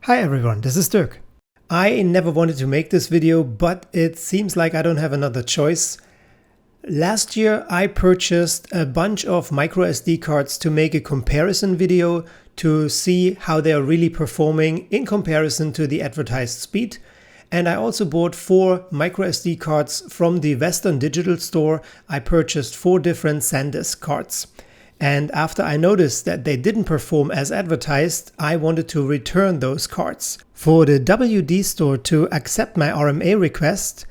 Hi everyone, this is Dirk. I never wanted to make this video, but it seems like I don't have another choice. Last year I purchased a bunch of microSD cards to make a comparison video to see how they are really performing in comparison to the advertised speed. And I also bought 4 microSD cards from the Western Digital Store. I purchased 4 different SanDisk cards. And after I noticed that they didn't perform as advertised, I wanted to return those cards. For the WD store to accept my RMA request,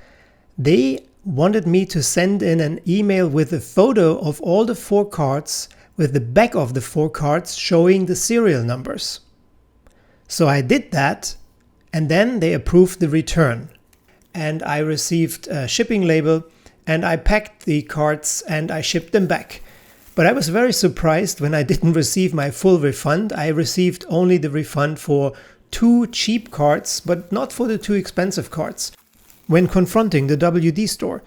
they wanted me to send in an email with a photo of all the 4 cards with the back of the 4 cards showing the serial numbers. So I did that, and then they approved the return. And I received a shipping label, and I packed the cards and I shipped them back. But I was very surprised when I didn't receive my full refund. I received only the refund for 2 cheap cards, but not for the 2 expensive cards. When confronting the WD store,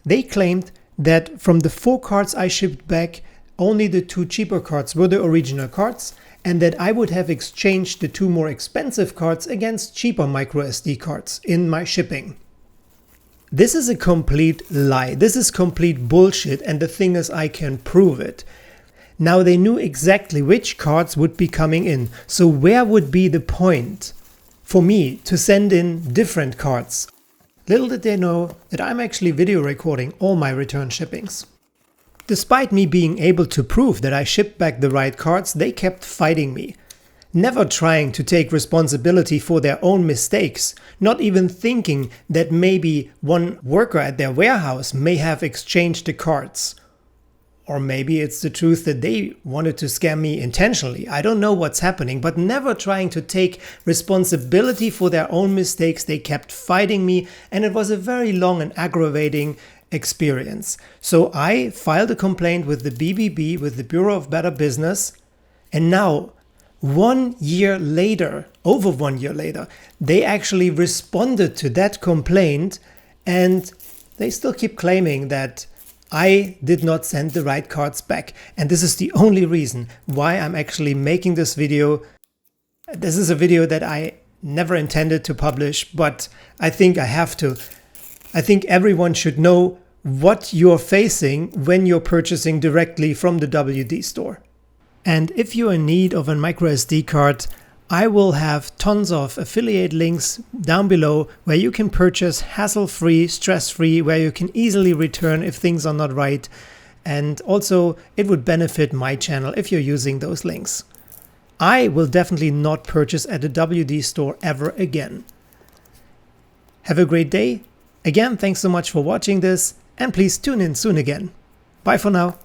they claimed that from the 4 cards I shipped back, only the 2 cheaper cards were the original cards, and that I would have exchanged the 2 more expensive cards against cheaper microSD cards in my shipping. This is a complete lie. This is complete bullshit, and the thing is, I can prove it. Now, they knew exactly which cards would be coming in, so where would be the point for me to send in different cards? Little did they know that I'm actually video recording all my return shippings. Despite me being able to prove that I shipped back the right cards, they kept fighting me. Never trying to take responsibility for their own mistakes, not even thinking that maybe one worker at their warehouse may have exchanged the cards. Or maybe it's the truth that they wanted to scam me intentionally. I don't know what's happening, but never trying to take responsibility for their own mistakes. They kept fighting me, and it was a very long and aggravating experience. So I filed a complaint with the BBB, with the Bureau of Better Business, and now 1 year later, over 1 year later, they actually responded to that complaint, and they still keep claiming that I did not send the right cards back. And this is the only reason why I'm actually making this video. This is a video that I never intended to publish, but I think I have to. I think everyone should know what you're facing when you're purchasing directly from the WD store. And if you're in need of a microSD card, I will have tons of affiliate links down below where you can purchase hassle-free, stress-free, where you can easily return if things are not right. And also, it would benefit my channel if you're using those links. I will definitely not purchase at a WD store ever again. Have a great day. Again, thanks so much for watching this, and please tune in soon again. Bye for now.